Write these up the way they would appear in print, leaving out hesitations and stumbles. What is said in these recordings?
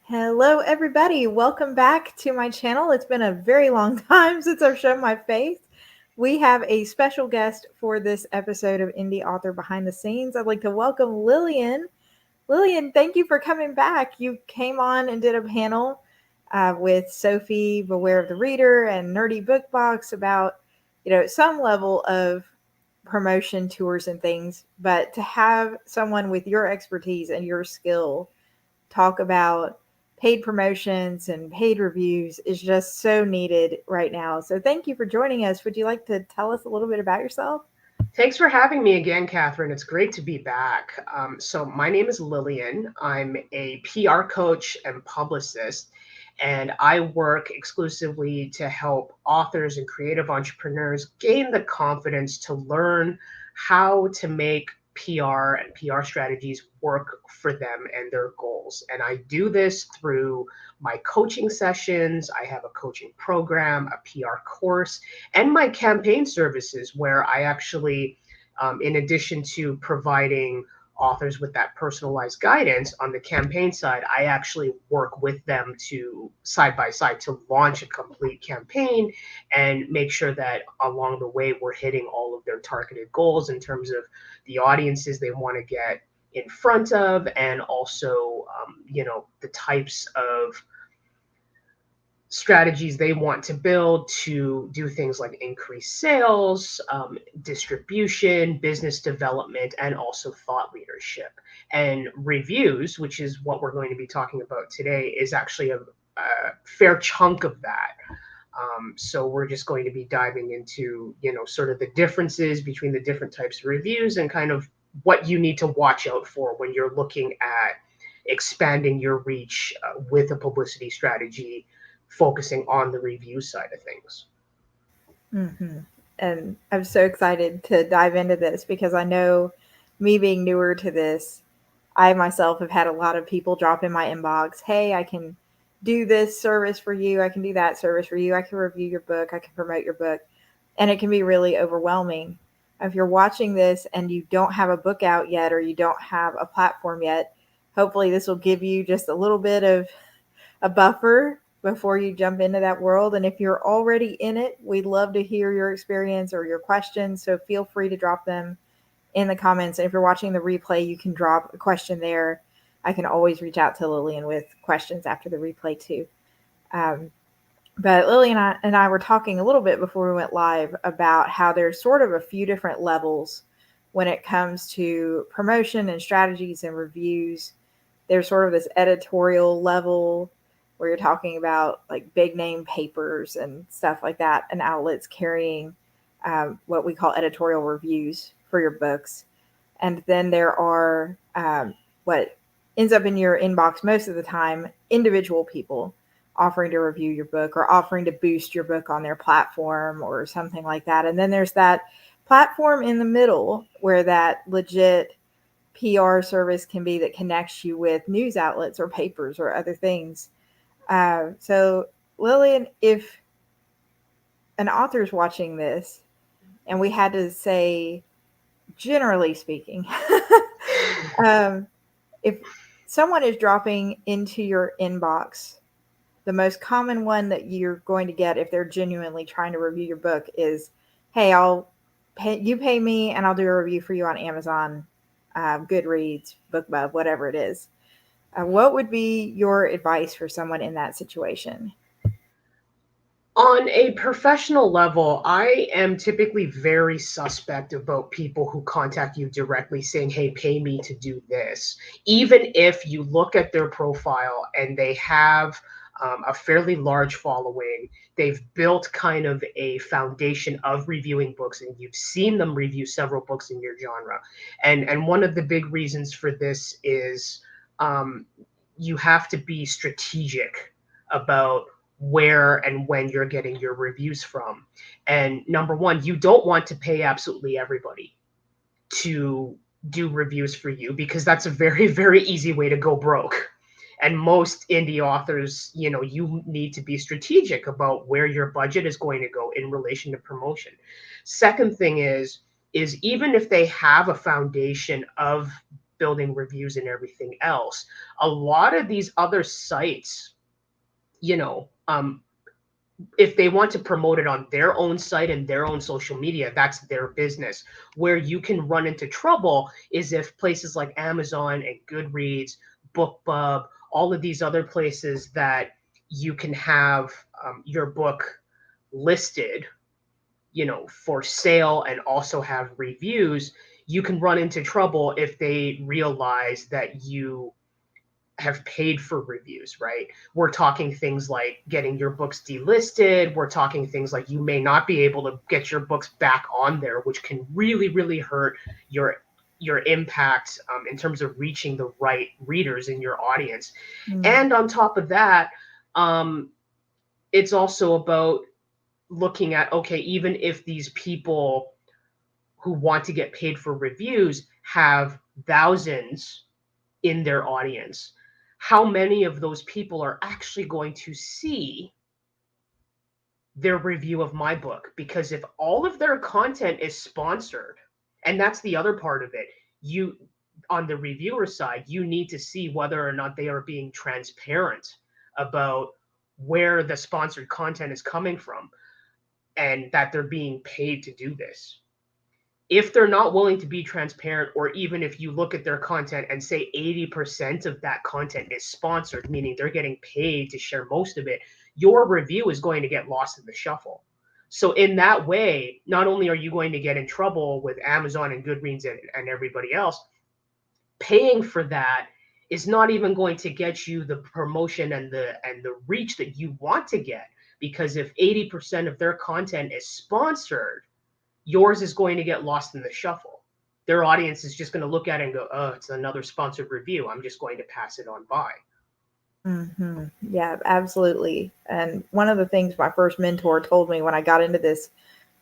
Hello, everybody. Welcome back to my channel. It's been a very long time since I've shown my face. We have a special guest for this episode of Indie Author Behind the Scenes. I'd like to welcome Lilian. Lilian, thank you for coming back. You came on and did a panel with Sophie, Beware of the Reader, and Nerdy Book Box about, some level of promotion tours and things. But to have someone with your expertise and your skill talk about paid promotions and paid reviews is just so needed right now. So thank you for joining us. Would you like to tell us a little bit about yourself? Thanks for having me again, Catherine. It's great to be back. So my name is Lilian. I'm a PR coach and publicist, and I work exclusively to help authors and creative entrepreneurs gain the confidence to learn how to make PR and PR strategies work for them and their goals. And I do this through my coaching sessions. I have a coaching program, a PR course, and my campaign services, where I actually, in addition to providing authors with that personalized guidance on the campaign side, I actually work with them to side by side to launch a complete campaign and make sure that along the way we're hitting all of their targeted goals in terms of the audiences they want to get in front of, and also the types of strategies they want to build to do things like increase sales, distribution, business development, and also thought leadership. And reviews, which is what we're going to be talking about today, is actually a fair chunk of that. So we're just going to be diving into, sort of the differences between the different types of reviews and kind of what you need to watch out for when you're looking at expanding your reach with a publicity strategy, focusing on the review side of things. Mm-hmm. And I'm so excited to dive into this because I know, me being newer to this, I myself have had a lot of people drop in my inbox, hey, I can do this service for you. I can do that service for you. I can review your book. I can promote your book. And it can be really overwhelming. If you're watching this and you don't have a book out yet, or you don't have a platform yet, hopefully this will give you just a little bit of a buffer before you jump into that world. And if you're already in it, we'd love to hear your experience or your questions. So feel free to drop them in the comments. And if you're watching the replay, you can drop a question there. I can always reach out to Lilian with questions after the replay too. But Lilian and I were talking a little bit before we went live about how there's sort of a few different levels when it comes to promotion and strategies and reviews. There's sort of this editorial level where you're talking about like big name papers and stuff like that, and outlets carrying what we call editorial reviews for your books. And then there are what ends up in your inbox most of the time, individual people offering to review your book or offering to boost your book on their platform or something like that. And then there's that platform in the middle where that legit PR service can be that connects you with news outlets or papers or other things. So Lilian, if an author's watching this and we had to say, generally speaking, if someone is dropping into your inbox, the most common one that you're going to get if they're genuinely trying to review your book is, hey, you pay me and I'll do a review for you on Amazon, Goodreads, BookBub, whatever it is. What would be your advice for someone in that situation? On a professional level, I am typically very suspect about people who contact you directly saying, hey, pay me to do this. Even if you look at their profile and they have a fairly large following, they've built kind of a foundation of reviewing books, and you've seen them review several books in your genre. And one of the big reasons for this is you have to be strategic about where and when you're getting your reviews from. And number one, you don't want to pay absolutely everybody to do reviews for you, because that's a very, very easy way to go broke. And most indie authors, you need to be strategic about where your budget is going to go in relation to promotion. Second thing is even if they have a foundation of building reviews and everything else. A lot of these other sites, you know, if they want to promote it on their own site and their own social media, that's their business. Where you can run into trouble is if places like Amazon and Goodreads, BookBub, all of these other places that you can have your book listed, you know, for sale and also have reviews, you can run into trouble if they realize that you have paid for reviews, right? We're talking things like getting your books delisted. We're talking things like you may not be able to get your books back on there, which can really, really hurt your impact in terms of reaching the right readers in your audience. And on top of that, it's also about looking at, okay, even if these people who want to get paid for reviews have thousands in their audience, how many of those people are actually going to see their review of my book? Because if all of their content is sponsored, and that's the other part of it, you, on the reviewer side, you need to see whether or not they are being transparent about where the sponsored content is coming from and that they're being paid to do this. If they're not willing to be transparent, or even if you look at their content and say 80% of that content is sponsored, meaning they're getting paid to share most of it, your review is going to get lost in the shuffle. So in that way, not only are you going to get in trouble with Amazon and Goodreads and everybody else, paying for that is not even going to get you the promotion and the reach that you want to get. Because if 80% of their content is sponsored, yours is going to get lost in the shuffle. Their audience is just going to look at it and go, oh, it's another sponsored review. I'm just going to pass it on by. Yeah, absolutely. And one of the things my first mentor told me when I got into this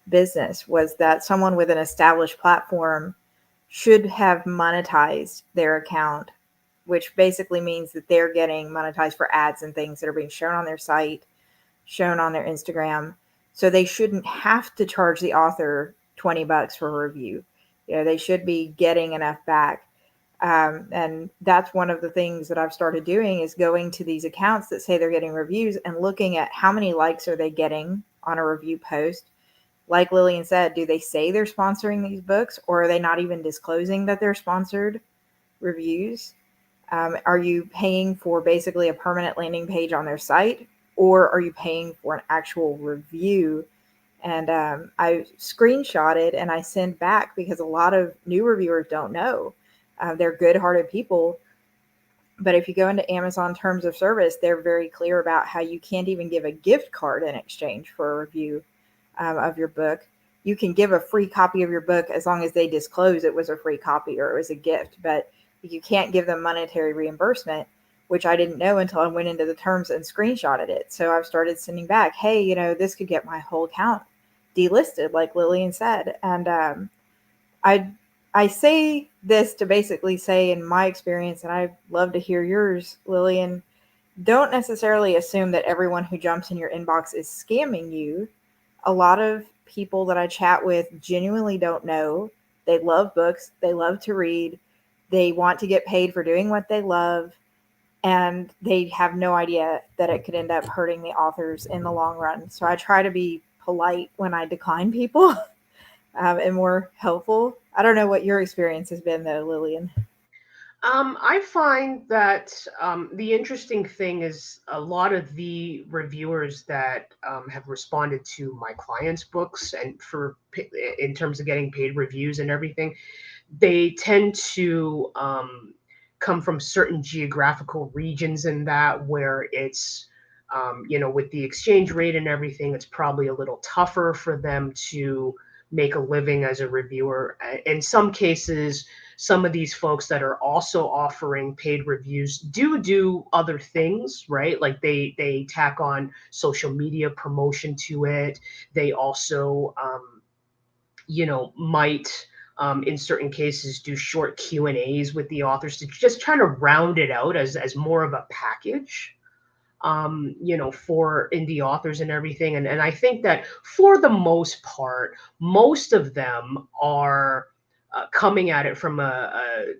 business was that someone with an established platform should have monetized their account, which basically means that they're getting monetized for ads and things that are being shown on their site, shown on their Instagram. So they shouldn't have to charge the author $20 for a review. You know, they should be getting enough back. And that's one of the things that I've started doing is going to these accounts that say they're getting reviews and looking at how many likes are they getting on a review post. Like Lilian said, do they say they're sponsoring these books, or are they not even disclosing that they're sponsored reviews? Are you paying for basically a permanent landing page on their site, or are you paying for an actual review? And I screenshot it and I send back because a lot of new reviewers don't know. They're good-hearted people. But if you go into Amazon terms of service, they're very clear about how you can't even give a gift card in exchange for a review of your book. You can give a free copy of your book as long as they disclose it was a free copy or it was a gift, but you can't give them monetary reimbursement, which I didn't know until I went into the terms and screenshotted it. So I've started sending back, hey, you know, this could get my whole account delisted, like Lilian said. And I say this to basically say, in my experience, and I'd love to hear yours, Lilian, don't necessarily assume that everyone who jumps in your inbox is scamming you. A lot of people that I chat with genuinely don't know. They love books. They love to read. They want to get paid for doing what they love. And they have no idea that it could end up hurting the authors in the long run. So I try to be polite when I decline people and more helpful. I don't know what your experience has been, though, Lilian. I find that the interesting thing is a lot of the reviewers that have responded to my clients' books and in terms of getting paid reviews and everything, they tend to come from certain geographical regions in that where it's, you know, with the exchange rate and everything, it's probably a little tougher for them to make a living as a reviewer. In some cases, some of these folks that are also offering paid reviews do other things, right? Like they tack on social media promotion to it. They also, you know, might in certain cases do short Q&As with the authors to just try to round it out as more of a package, you know, for indie authors and everything. And I think that for the most part, most of them are coming at it from a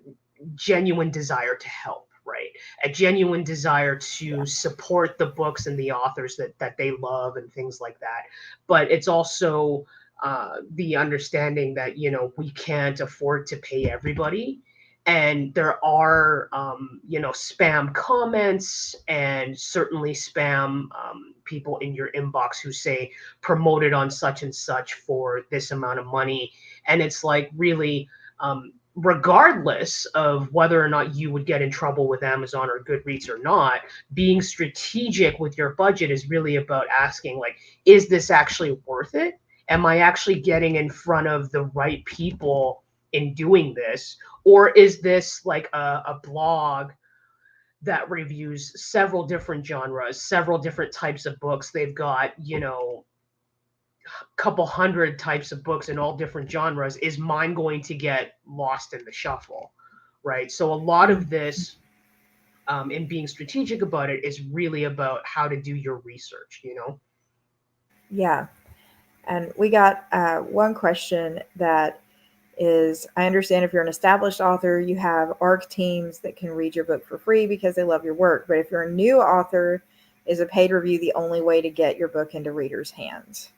genuine desire to help, right? A genuine desire to support the books and the authors that they love and things like that. But it's also the understanding that, we can't afford to pay everybody. And there are, spam comments and certainly spam people in your inbox who say promoted on such and such for this amount of money. And it's like, really, regardless of whether or not you would get in trouble with Amazon or Goodreads or not, being strategic with your budget is really about asking, like, is this actually worth it? Am I actually getting in front of the right people in doing this? Or is this like a blog that reviews several different genres, several different types of books? They've got, couple hundred types of books in all different genres. Is mine going to get lost in the shuffle, right? So a lot of this, in being strategic about it, is really about how to do your research. Yeah. And we got one question that is, I understand if you're an established author, you have ARC teams that can read your book for free because they love your work. But if you're a new author, is a paid review the only way to get your book into readers' hands?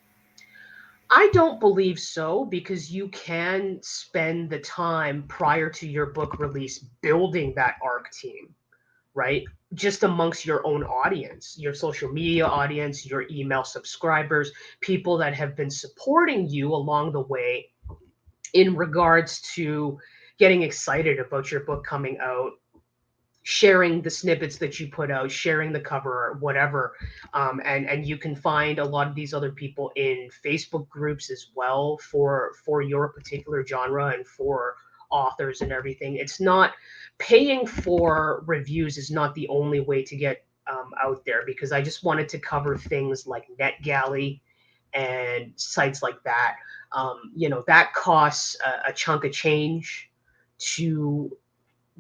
I don't believe so, because you can spend the time prior to your book release building that ARC team, right? Just amongst your own audience, your social media audience, your email subscribers, people that have been supporting you along the way in regards to getting excited about your book coming out, sharing the snippets that you put out, sharing the cover or whatever. And you can find a lot of these other people in Facebook groups as well for your particular genre and for authors and everything. It's not, paying for reviews is not the only way to get out there, because I just wanted to cover things like NetGalley and sites like that. That costs a chunk of change to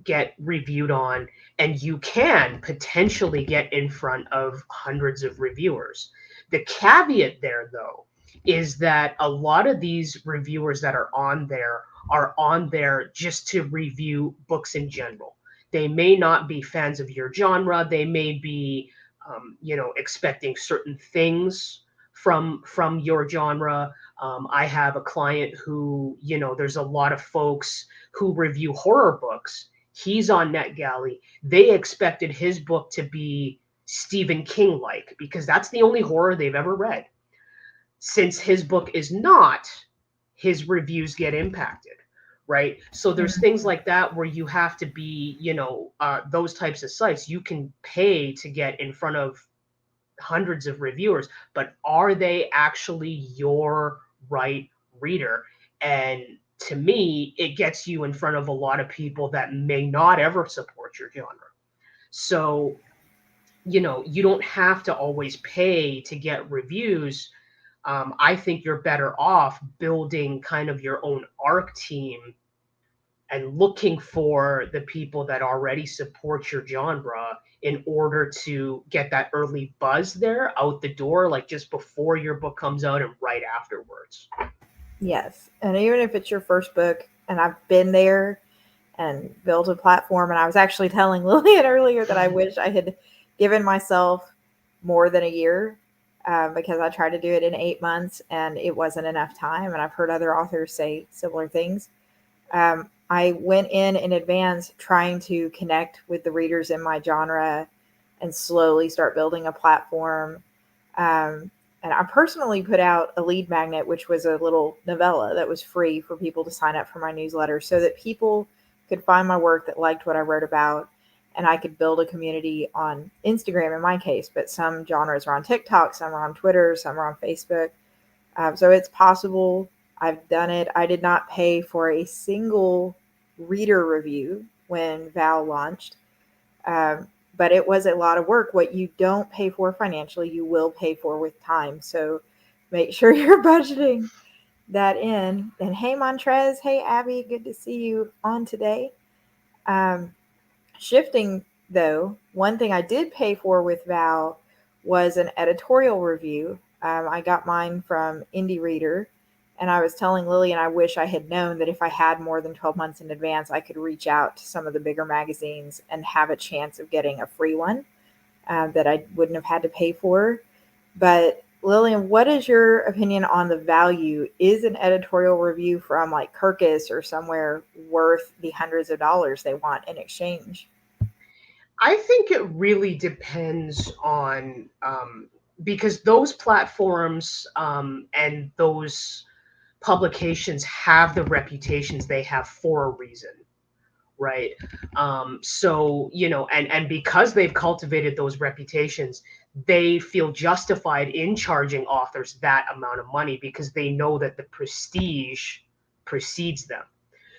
get reviewed on, and you can potentially get in front of hundreds of reviewers. The caveat there, though, is that a lot of these reviewers that are on there just to review books in general. They may not be fans of your genre. They may be, expecting certain things from your genre. I have a client who, there's a lot of folks who review horror books. He's on NetGalley. They expected his book to be Stephen King-like, because that's the only horror they've ever read. Since his book is not, his reviews get impacted, right? So there's things like that where you have to be, those types of sites, you can pay to get in front of hundreds of reviewers, but are they actually your right reader? And to me, it gets you in front of a lot of people that may not ever support your genre. So, you don't have to always pay to get reviews. I think you're better off building kind of your own ARC team and looking for the people that already support your genre in order to get that early buzz there out the door, like just before your book comes out and right afterwards. Yes. And even if it's your first book, and I've been there and built a platform, and I was actually telling Lilian earlier that I wish I had given myself more than a year, because I tried to do it in 8 months and it wasn't enough time. And I've heard other authors say similar things. I went in advance trying to connect with the readers in my genre and slowly start building a platform. And I personally put out a lead magnet, which was a little novella that was free for people to sign up for my newsletter, so that people could find my work that liked what I wrote about, and I could build a community on Instagram in my case, but some genres are on TikTok, some are on Twitter, some are on Facebook. So it's possible. I've done it. I did not pay for a single reader review when Val launched, but it was a lot of work. What you don't pay for financially, you will pay for with time. So make sure you're budgeting that in. And hey, Montrez. Hey, Abby. Good to see you on today. Shifting, though, one thing I did pay for with Val was an editorial review. I got mine from Indie Reader, And I was telling Lillian, I wish I had known that if I had more than 12 months in advance, I could reach out to some of the bigger magazines and have a chance of getting a free one that I wouldn't have had to pay for. But Lillian, what is your opinion on the value? Is an editorial review from like Kirkus or somewhere worth the hundreds of dollars they want in exchange? I think it really depends on because those platforms and those publications have the reputations they have for a reason, right? So and because they've cultivated those reputations, they feel justified in charging authors that amount of money because they know that the prestige precedes them.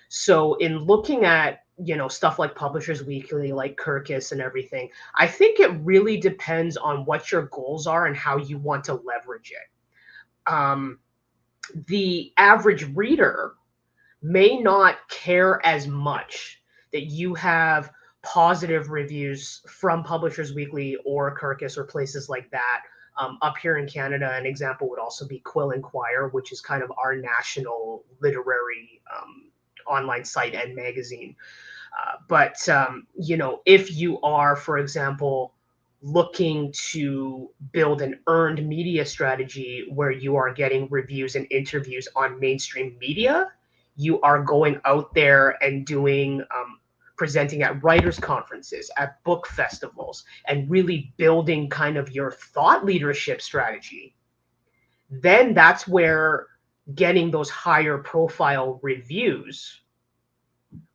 So in looking at stuff like Publishers Weekly, like Kirkus and everything, I think it really depends on what your goals are and how you want to leverage it. The average reader may not care as much that you have positive reviews from Publishers Weekly or Kirkus or places like that. Up here in Canada, an example would also be Quill and Quire, which is kind of our national literary online site and magazine. But if you are, for example, looking to build an earned media strategy where you are getting reviews and interviews on mainstream media, you are going out there and doing presenting at writers' conferences, at book festivals, and really building kind of your thought leadership strategy, then that's where getting those higher profile reviews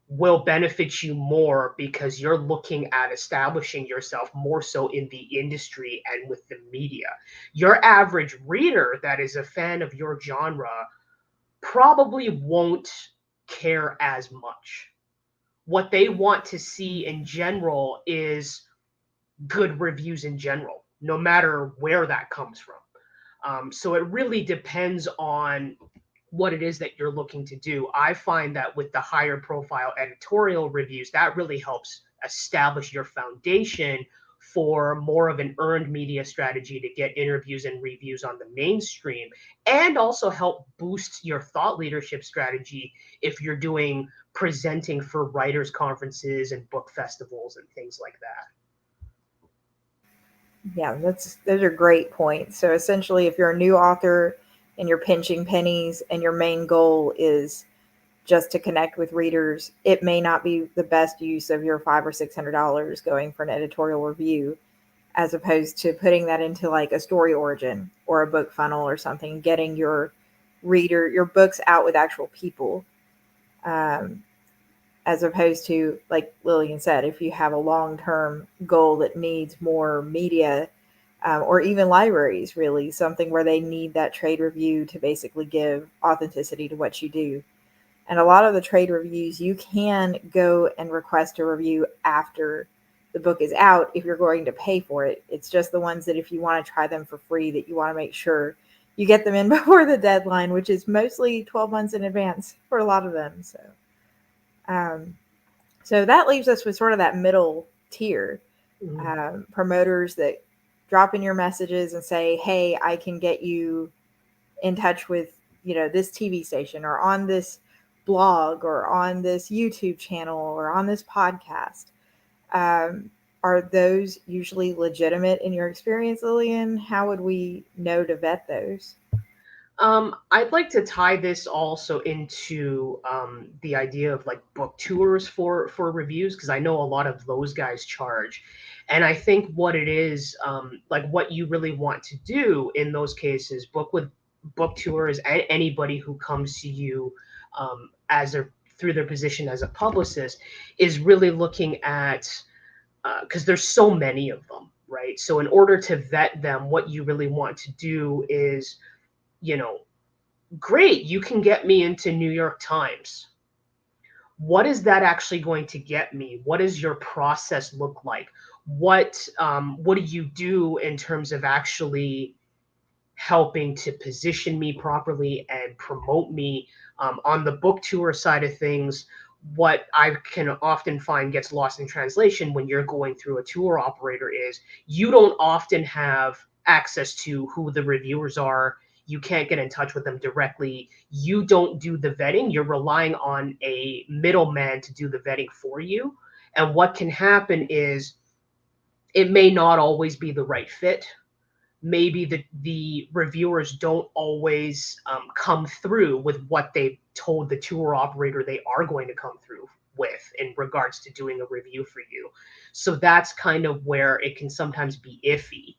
will benefit you more because you're looking at establishing yourself more so in the industry and with the media. Your average reader that is a fan of your genre probably won't care as much. What they want to see in general is good reviews in general, no matter where that comes from. So it really depends on what it is that you're looking to do. I find that with the higher profile editorial reviews, that really helps establish your foundation for more of an earned media strategy to get interviews and reviews on the mainstream, and also help boost your thought leadership strategy if you're doing presenting for writers conferences and book festivals and things like that. Yeah, those are great points. So essentially, if you're a new author and you're pinching pennies and your main goal is just to connect with readers, it may not be the best use of your $500 or $600 going for an editorial review, as opposed to putting that into like a story origin or a book funnel or something, getting your your books out with actual people. Um, as opposed to, like Lillian said, if you have a long term goal that needs more media, or even libraries, really, something where they need that trade review to basically give authenticity to what you do. And a lot of the trade reviews, you can go and request a review after the book is out if you're going to pay for it. It's just the ones that if you want to try them for free, that you want to make sure you get them in before the deadline, which is mostly 12 months in advance for a lot of them. Um, so that leaves us with sort of that middle tier, promoters that drop in your messages and say, hey, I can get you in touch with, this TV station or on this blog or on this YouTube channel or on this podcast. Are those usually legitimate in your experience, Lillian? How would we know to vet those? I'd like to tie this also into the idea of like book tours for reviews, because I know a lot of those guys charge, and I think what it is, like what you really want to do in those cases, book tours, and anybody who comes to you as a through their position as a publicist, is really looking at because there's so many of them, right? So in order to vet them, what you really want to do is, you know, great, you can get me into New York Times. What is that actually going to get me? What does your process look like? What do you do in terms of actually helping to position me properly and promote me on the book tour side of things? What I can often find gets lost in translation when you're going through a tour operator is you don't often have access to who the reviewers are You can't get in touch with them directly. You don't do the vetting. You're relying on a middleman to do the vetting for you. And what can happen is it may not always be the right fit. Maybe the reviewers don't always come through with what they told the tour operator they are going to come through with in regards to doing a review for you. So that's kind of where it can sometimes be iffy.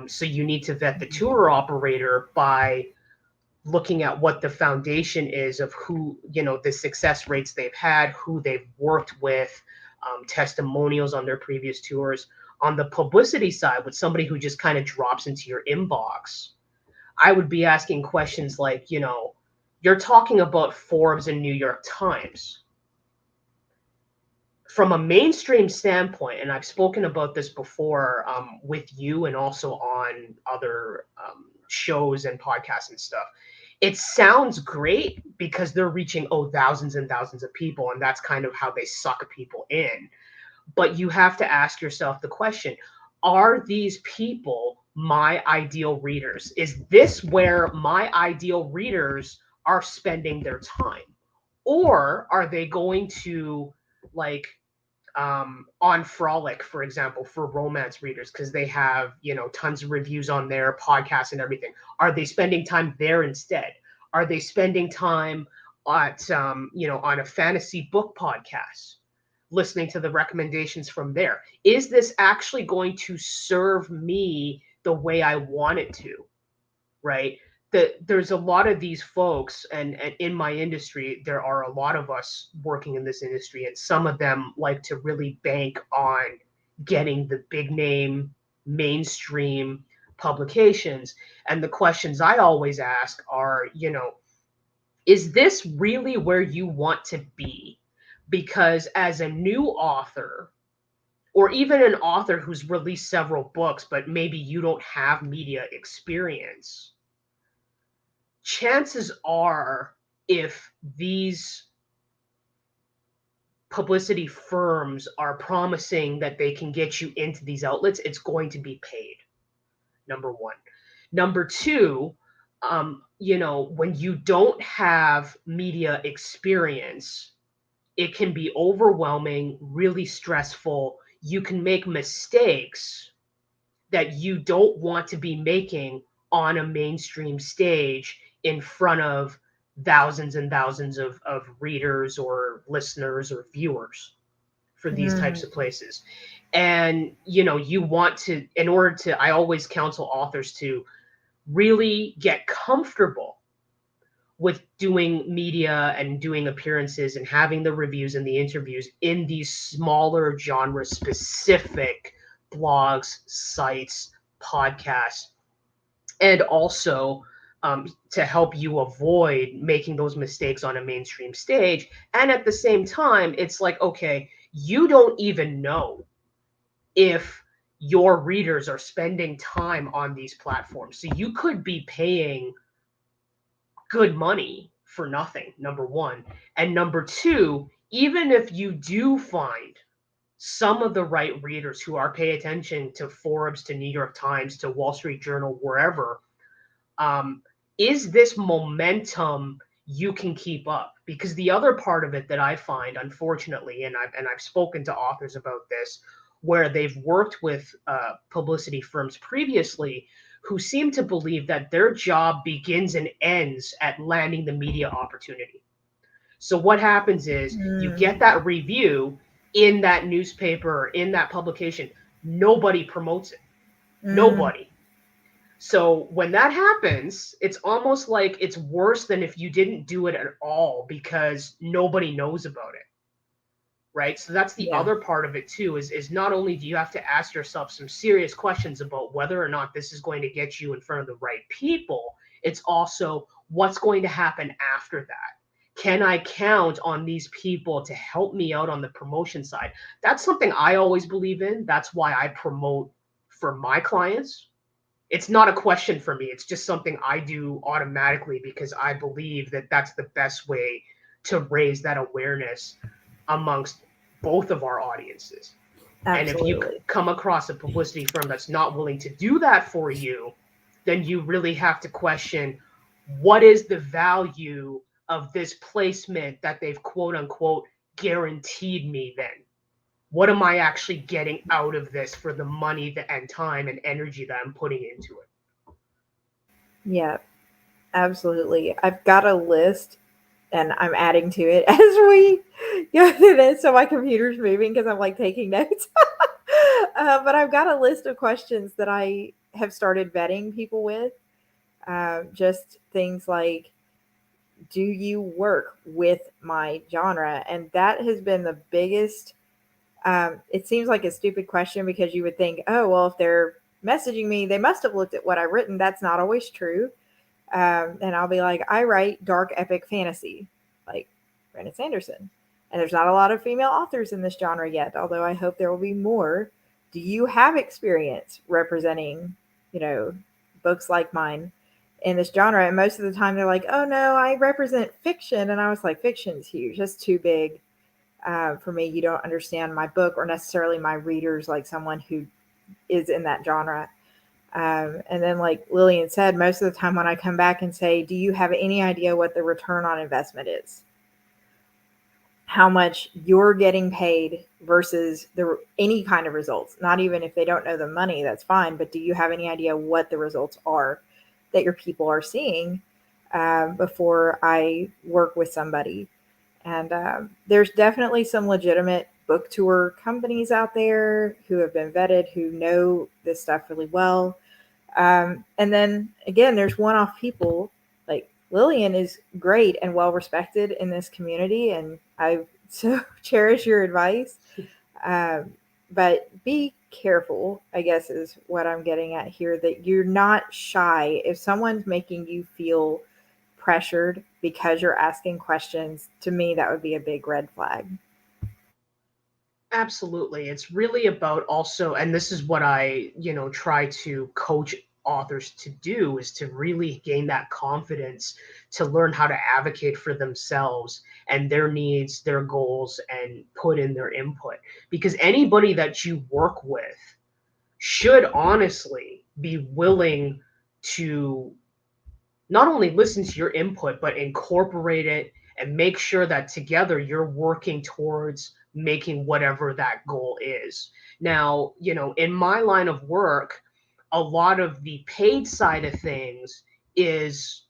So you need to vet the tour operator by looking at what the foundation is of who, the success rates they've had, who they've worked with, testimonials on their previous tours. On the publicity side, with somebody who just kind of drops into your inbox, I would be asking questions like, you're talking about Forbes and New York Times. From a mainstream standpoint, and I've spoken about this before with you and also on other shows and podcasts and stuff, it sounds great because they're reaching thousands and thousands of people, and that's kind of how they suck people in. But you have to ask yourself the question, are these people my ideal readers? Is this where my ideal readers are spending their time? Or are they going to, like, on Frolic, for example, for romance readers, because they have, tons of reviews on their podcasts and everything. Are they spending time there instead? Are they spending time at, on a fantasy book podcast, listening to the recommendations from there? Is this actually going to serve me the way I want it to? Right? There's a lot of these folks, and in my industry, there are a lot of us working in this industry, and some of them like to really bank on getting the big name mainstream publications. And the questions I always ask are, is this really where you want to be? Because as a new author, or even an author who's released several books, but maybe you don't have media experience, chances are, if these publicity firms are promising that they can get you into these outlets, it's going to be paid. Number one. Number two, when you don't have media experience, it can be overwhelming, really stressful. You can make mistakes that you don't want to be making on a mainstream stage in front of thousands and thousands of readers or listeners or viewers for these types of places. And, you want to, in order to, I always counsel authors to really get comfortable with doing media and doing appearances and having the reviews and the interviews in these smaller genre specific blogs, sites, podcasts, and also to help you avoid making those mistakes on a mainstream stage. And at the same time, it's like, okay, you don't even know if your readers are spending time on these platforms. So you could be paying good money for nothing, number one. And number two, even if you do find some of the right readers who are paying attention to Forbes, to New York Times, to Wall Street Journal, wherever, is this momentum you can keep up? Because the other part of it that I find, unfortunately, and I've spoken to authors about this, where they've worked with publicity firms previously, who seem to believe that their job begins and ends at landing the media opportunity. So what happens is you get that review in that newspaper, in that publication, nobody promotes it. Nobody. So when that happens, it's almost like it's worse than if you didn't do it at all because nobody knows about it. Right? So that's the other part of it too, is not only do you have to ask yourself some serious questions about whether or not this is going to get you in front of the right people, it's also what's going to happen after that. Can I count on these people to help me out on the promotion side? That's something I always believe in. That's why I promote for my clients. It's not a question for me. It's just something I do automatically because I believe that that's the best way to raise that awareness amongst both of our audiences. Absolutely. And if you come across a publicity firm that's not willing to do that for you, then you really have to question, what is the value of this placement that they've quote unquote guaranteed me then? What am I actually getting out of this for the money and time and energy that I'm putting into it? Yeah, absolutely. I've got a list and I'm adding to it as we go through this. So my computer's moving because I'm like taking notes. But I've got a list of questions that I have started vetting people with. Just things like, do you work with my genre? And that has been the biggest. It seems like a stupid question because you would think, oh, well, if they're messaging me, they must have looked at what I've written. That's not always true. And I'll be like, I write dark epic fantasy, like Brandon Sanderson. And there's not a lot of female authors in this genre yet, although I hope there will be more. Do you have experience representing, you know, books like mine in this genre? And most of the time they're like, oh no, I represent fiction. And I was like, fiction's huge. That's too big for me. You don't understand my book or necessarily my readers like someone who is in that genre. And then, like Lilian said, most of the time when I come back and say, do you have any idea what the return on investment is? How much you're getting paid versus any kind of results? Not even if they don't know the money, that's fine. But do you have any idea what the results are that your people are seeing before I work with somebody? And there's definitely some legitimate book tour companies out there who have been vetted, who know this stuff really well. And then again, there's one off people like Lilian is great and well respected in this community. And I so cherish your advice. Um, but be careful, I guess, is what I'm getting at here, that you're not shy. If someone's making you feel pressured because you're asking questions, to me, that would be a big red flag. Absolutely. It's really about also, and this is what I, try to coach authors to do, is to really gain that confidence to learn how to advocate for themselves and their needs, their goals, and put in their input. Because anybody that you work with should honestly be willing to not only listen to your input, but incorporate it and make sure that together you're working towards making whatever that goal is. Now, in my line of work, a lot of the paid side of things is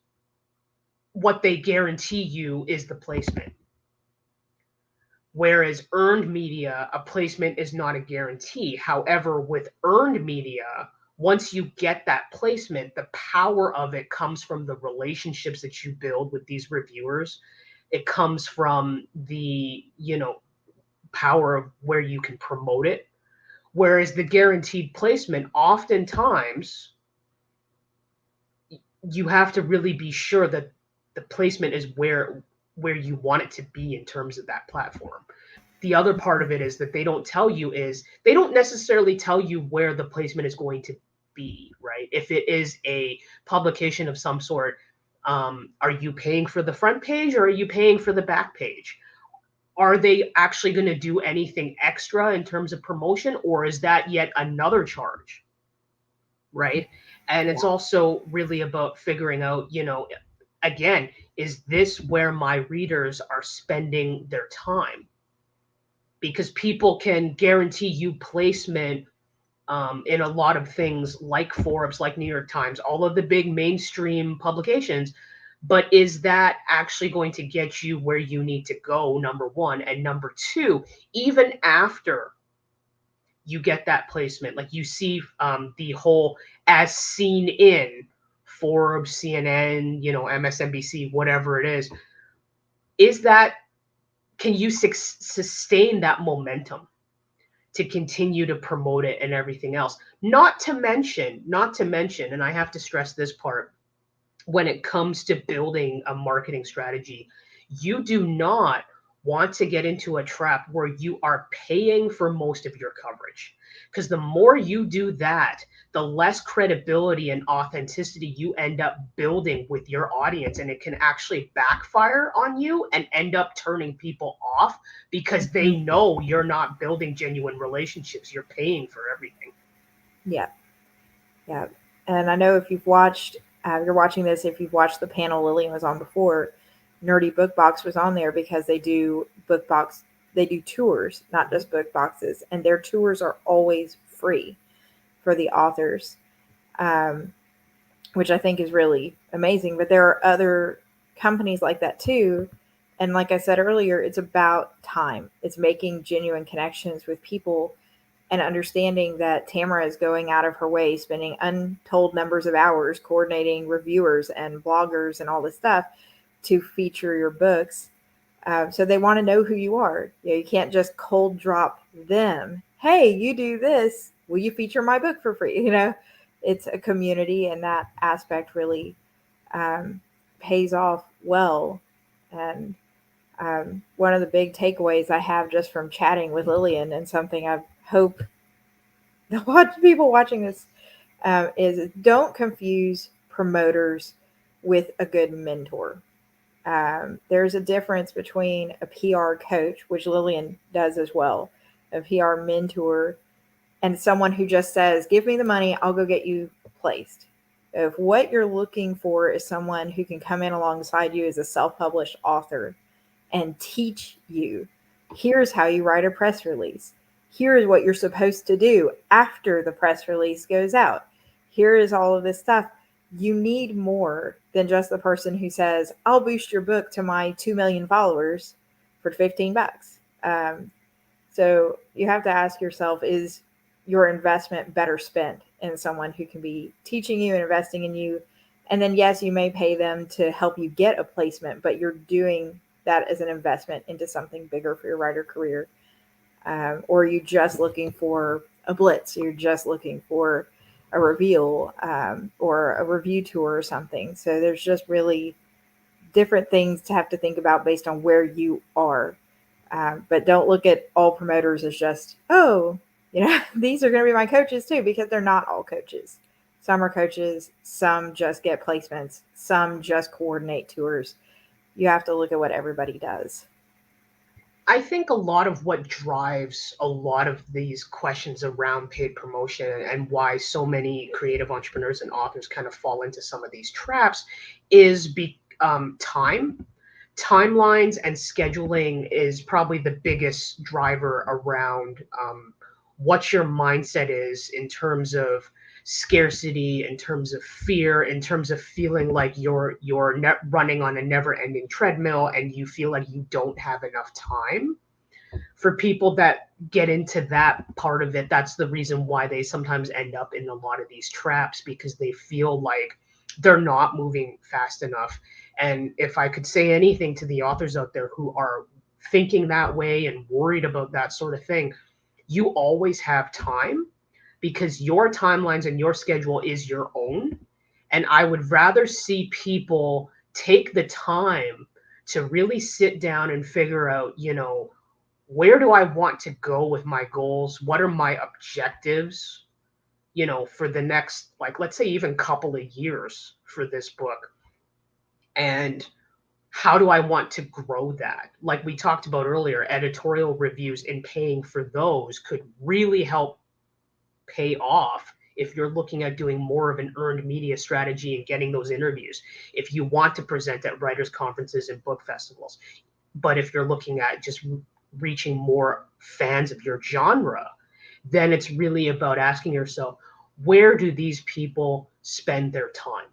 what they guarantee you is the placement. Whereas earned media, a placement is not a guarantee. However, with earned media, once you get that placement, the power of it comes from the relationships that you build with these reviewers. It comes from the, power of where you can promote it. Whereas the guaranteed placement, oftentimes, you have to really be sure that the placement is where you want it to be in terms of that platform. The other part of it is that they don't necessarily tell you where the placement is going to be, right? If it is a publication of some sort, are you paying for the front page or are you paying for the back page? Are they actually going to do anything extra in terms of promotion, or is that yet another charge, right? And it's also really about figuring out, again, is this where my readers are spending their time? Because people can guarantee you placement in a lot of things like Forbes, like New York Times, all of the big mainstream publications. But is that actually going to get you where you need to go, number one? And number two, even after you get that placement, like you see the whole as seen in Forbes, CNN, MSNBC, whatever it is that, can you sustain that momentum to continue to promote it and everything else? Not to mention, and I have to stress this part, when it comes to building a marketing strategy, you do not want to get into a trap where you are paying for most of your coverage. Because the more you do that, the less credibility and authenticity you end up building with your audience. And it can actually backfire on you and end up turning people off because they know you're not building genuine relationships. You're paying for everything. Yeah. Yeah. And I know if you've watched, you're watching this, if you've watched the panel Lillian was on before, Nerdy Book Box was on there because they do tours, not just book boxes, and their tours are always free for the authors, um, which I think is really amazing. But there are other companies like that too. And like I said earlier, it's about time. It's making genuine connections with people and understanding that Tamara is going out of her way, spending untold numbers of hours coordinating reviewers and bloggers and all this stuff to feature your books. So they want to know who you are. You can't just cold drop them. Hey, you do this. Will you feature my book for free? It's a community, and that aspect really um, pays off well. And one of the big takeaways I have just from chatting with Lillian, and something I hope the people watching this is don't confuse promoters with a good mentor. There's a difference between a PR coach, which Lillian does as well, a PR mentor, and someone who just says, "Give me the money, I'll go get you placed." If what you're looking for is someone who can come in alongside you as a self published author and teach you, here's how you write a press release. Here is what you're supposed to do after the press release goes out. Here is all of this stuff. You need more than just the person who says, "I'll boost your book to my 2 million followers for $15." So you have to ask yourself, is your investment better spent in someone who can be teaching you and investing in you? And then, yes, you may pay them to help you get a placement, but you're doing that as an investment into something bigger for your writer career. Or are you just looking for a blitz? You're just looking for a reveal or a review tour or something. So there's just really different things to have to think about based on where you are. But don't look at all promoters as just, oh, these are going to be my coaches too, because they're not all coaches. Some are coaches, some just get placements, some just coordinate tours. You have to look at what everybody does. I think a lot of what drives a lot of these questions around paid promotion and why so many creative entrepreneurs and authors kind of fall into some of these traps is time. Timelines and scheduling is probably the biggest driver around what your mindset is in terms of scarcity, in terms of fear, in terms of feeling like you're running on a never-ending treadmill and you feel like you don't have enough time. For people that get into that part of it, that's the reason why they sometimes end up in a lot of these traps, because they feel like they're not moving fast enough. And if I could say anything to the authors out there who are thinking that way and worried about that sort of thing, you always have time, because your timelines and your schedule is your own. And I would rather see people take the time to really sit down and figure out, where do I want to go with my goals? What are my objectives, for the next, like, let's say even couple of years for this book? And how do I want to grow that? Like we talked about earlier, editorial reviews and paying for those could really help pay off if you're looking at doing more of an earned media strategy and getting those interviews, if you want to present at writers' conferences and book festivals. But if you're looking at just reaching more fans of your genre, then it's really about asking yourself, where do these people spend their time?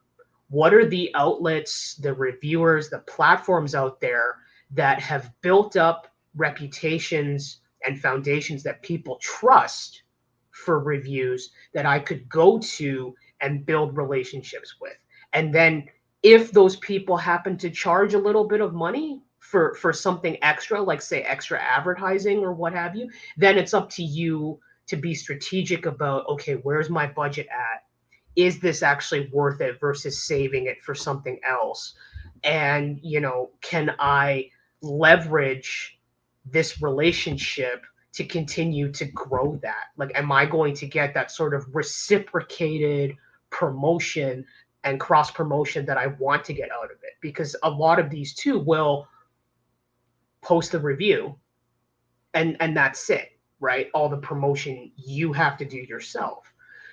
What are the outlets, the reviewers, the platforms out there that have built up reputations and foundations that people trust for reviews that I could go to and build relationships with? And then if those people happen to charge a little bit of money for something extra, like say extra advertising or what have you, then it's up to you to be strategic about, okay, where's my budget at? Is this actually worth it versus saving it for something else? And, can I leverage this relationship to continue to grow that? Like, am I going to get that sort of reciprocated promotion and cross promotion that I want to get out of it? Because a lot of these too will post a review and that's it, right? All the promotion you have to do yourself.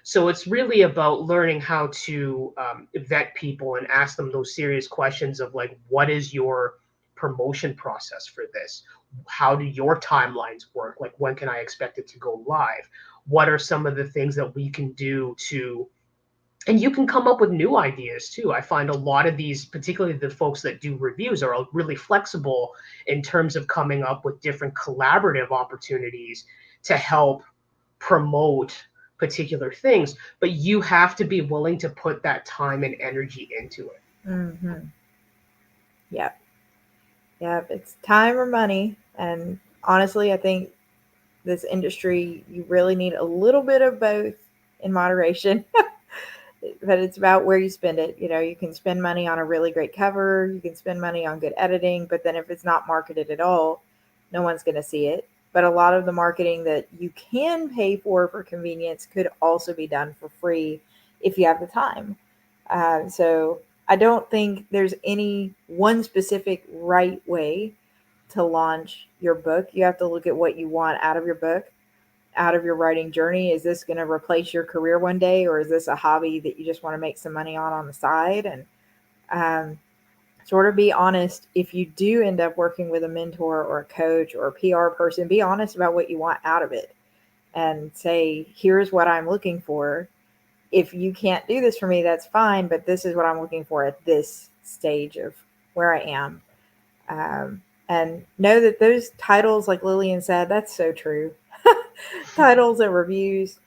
So it's really about learning how to vet people and ask them those serious questions of like, what is your promotion process for this? How do your timelines work? Like, when can I expect it to go live? What are some of the things that we can do to, and you can come up with new ideas too. I find a lot of these, particularly the folks that do reviews, are really flexible in terms of coming up with different collaborative opportunities to help promote particular things, but you have to be willing to put that time and energy into it. Mm-hmm. Yep. Yep. It's time or money. And honestly, I think this industry, you really need a little bit of both in moderation. But it's about where you spend it. You know, you can spend money on a really great cover, you can spend money on good editing, but then if it's not marketed at all, no one's going to see it. But a lot of the marketing that you can pay for convenience could also be done for free if you have the time. So I don't think there's any one specific right way to launch your book. You have to look at what you want out of your book, out of your writing journey. Is this going to replace your career one day, or is this a hobby that you just want to make some money on the side? And um, sort of be honest. If you do end up working with a mentor or a coach or a PR person, be honest about what you want out of it and say, here's what I'm looking for. If you can't do this for me, that's fine, but this is what I'm looking for at this stage of where I am. And know that those titles, like Lilian said, that's so true. Titles and reviews,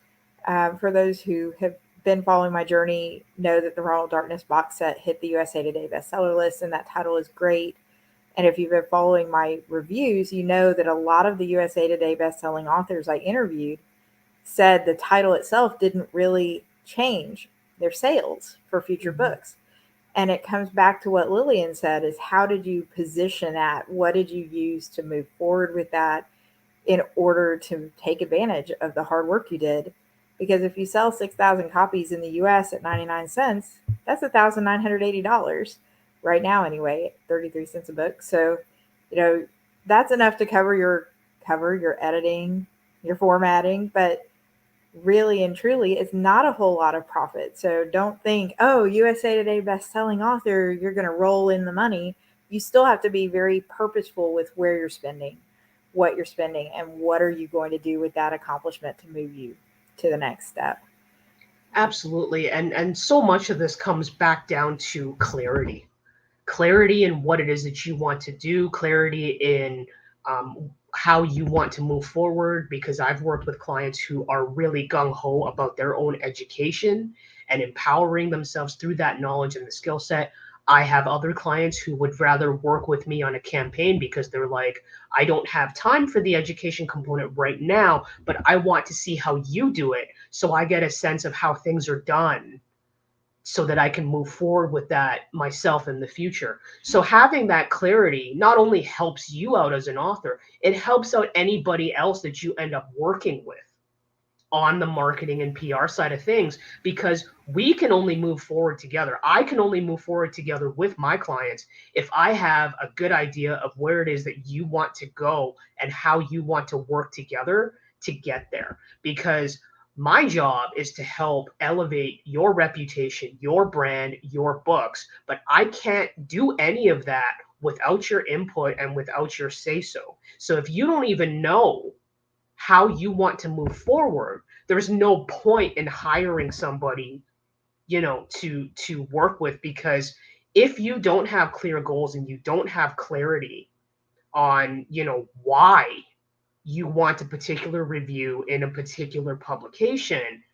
for those who have been following my journey, know that the Raw Darkness box set hit the USA Today bestseller list, and that title is great. And if you've been following my reviews, you know that a lot of the USA Today bestselling authors I interviewed said the title itself didn't really change their sales for future books. And it comes back to what Lilian said, is how did you position that? What did you use to move forward with that in order to take advantage of the hard work you did? Because if you sell 6,000 copies in the US at 99 cents, that's $1,980 right now anyway, 33 cents a book. So, you know, that's enough to cover your cover, your editing, your formatting, but really and truly it's not a whole lot of profit. So don't think, oh, USA Today best-selling author, you're going to roll in the money. You still have to be very purposeful with where you're spending, what you're spending, and what are you going to do with that accomplishment to move you to the next step. Absolutely. And so much of this comes back down to clarity. Clarity in what it is that you want to do, clarity in how you want to move forward. Because I've worked with clients who are really gung ho about their own education and empowering themselves through that knowledge and the skill set. I have other clients who would rather work with me on a campaign because they're like, I don't have time for the education component right now, but I want to see how you do it. So I get a sense of how things are done so that I can move forward with that myself in the future. So having that clarity not only helps you out as an author, it helps out anybody else that you end up working with on the marketing and PR side of things, because we can only move forward together. I can only move forward together with my clients if I have a good idea of where it is that you want to go and how you want to work together to get there. Because my job is to help elevate your reputation, your brand, your books, but I can't do any of that without your input and without your say so. So if you don't even know how you want to move forward, there's no point in hiring somebody, to work with. Because if you don't have clear goals and you don't have clarity on, why you want a particular review in a particular publication,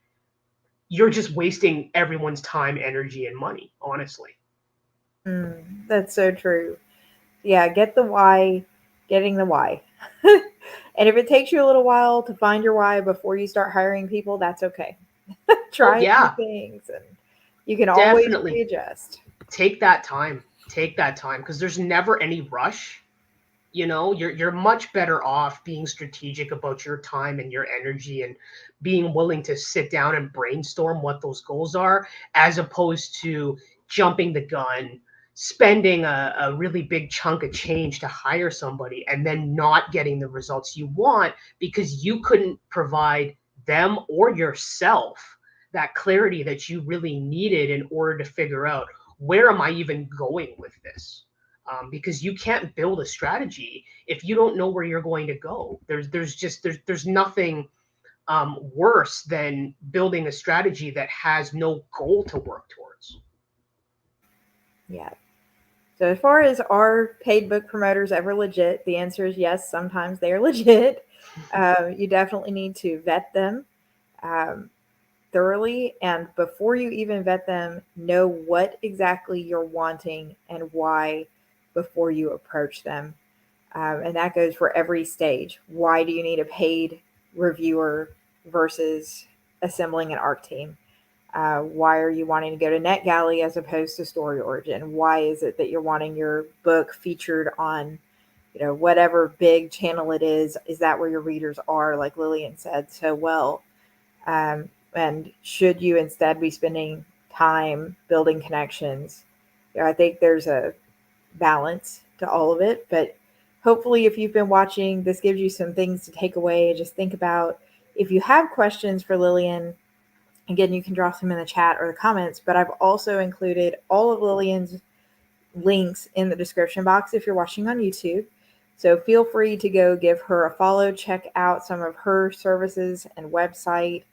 you're just wasting everyone's time, energy, and money, honestly. That's so true. Yeah, get the why, getting the why. And if it takes you a little while to find your why before you start hiring people, that's okay. Oh Try a few yeah, things and you can always definitely readjust. take that time. Take that time, because there's never any rush. You're much better off being strategic about your time and your energy, and being willing to sit down and brainstorm what those goals are, as opposed to jumping the gun, spending a really big chunk of change to hire somebody and then not getting the results you want because you couldn't provide them or yourself that clarity that you really needed in order to figure out, where am I even going with this? Because you can't build a strategy if you don't know where you're going to go. There's nothing worse than building a strategy that has no goal to work towards. Yeah. So as far as are paid book promoters ever legit, the answer is yes. Sometimes they are legit. You definitely need to vet them um, thoroughly, and before you even vet them, know what exactly you're wanting and why before you approach them. And that goes for every stage. Why do you need a paid reviewer versus assembling an ARC team? Why are you wanting to go to NetGalley as opposed to Story Origin? Why is it that you're wanting your book featured on, whatever big channel it is? Is that where your readers are, like Lilian said so well? And should you instead be spending time building connections? I think there's a balance to all of it, but hopefully if you've been watching, this gives you some things to take away. Just think about, if you have questions for Lilian, again, you can drop them in the chat or the comments, but I've also included all of Lilian's links in the description box if you're watching on YouTube. So feel free to go give her a follow, check out some of her services and website,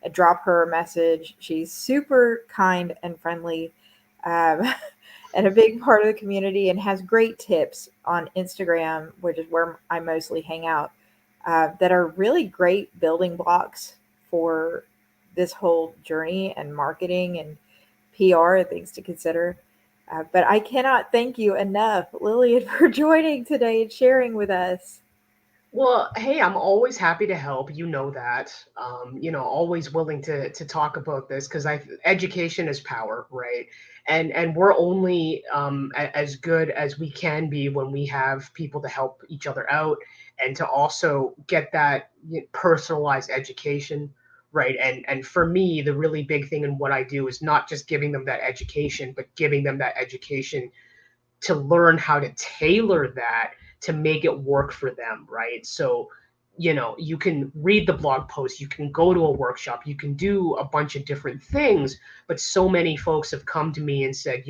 and drop her a message. She's super kind and friendly, and a big part of the community, and has great tips on Instagram, which is where I mostly hang out, that are really great building blocks for this whole journey and marketing and PR and things to consider. But I cannot thank you enough, Lilian, for joining today and sharing with us. Well, hey, I'm always happy to help. You know that. Always willing to talk about this, because education is power, right? And we're only as good as we can be when we have people to help each other out, and to also get that personalized education, right? And for me, the really big thing in what I do is not just giving them that education, but giving them that education to learn how to tailor that to make it work for them, right? So, you can read the blog post, you can go to a workshop, you can do a bunch of different things, but so many folks have come to me and said,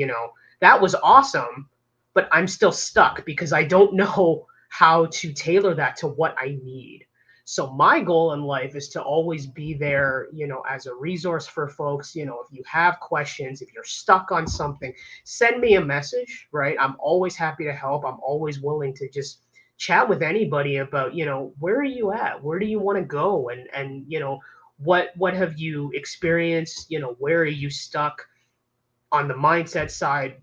that was awesome, but I'm still stuck because I don't know how to tailor that to what I need. So my goal in life is to always be there, as a resource for folks. If you have questions, if you're stuck on something, send me a message, right? I'm always happy to help. I'm always willing to just chat with anybody about, where are you at? Where do you want to go? And what have you experienced? Where are you stuck on the mindset side?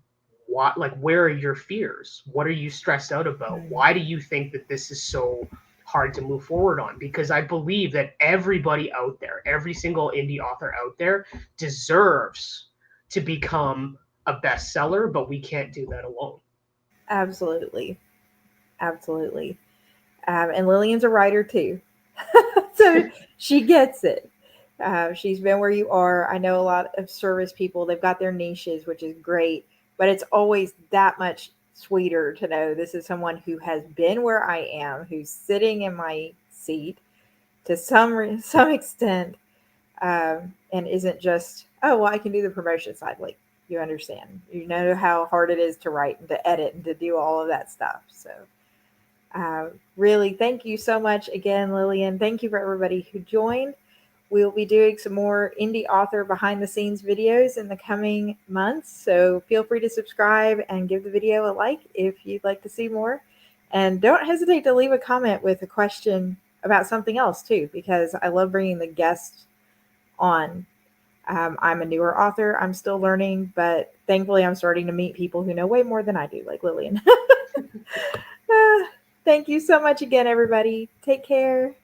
What, like, where are your fears? What are you stressed out about? Why do you think that this is so hard to move forward on? Because I believe that everybody out there, every single indie author out there, deserves to become a bestseller, but we can't do that alone. Absolutely. Absolutely. And Lilian's a writer too. So she gets it. She's been where you are. I know a lot of service people, they've got their niches, which is great, but it's always that much sweeter to know this is someone who has been where I am, who's sitting in my seat to some extent, and isn't just, oh, well, I can do the promotion side. Like, you understand, you know how hard it is to write and to edit and to do all of that stuff. So really, thank you so much again, Lilian. Thank you for everybody who joined. We'll be doing some more indie author behind the scenes videos in the coming months. So feel free to subscribe and give the video a like if you'd like to see more. And don't hesitate to leave a comment with a question about something else too, because I love bringing the guests on. I'm a newer author. I'm still learning, but thankfully I'm starting to meet people who know way more than I do, like Lilian. Thank you so much again, everybody. Take care.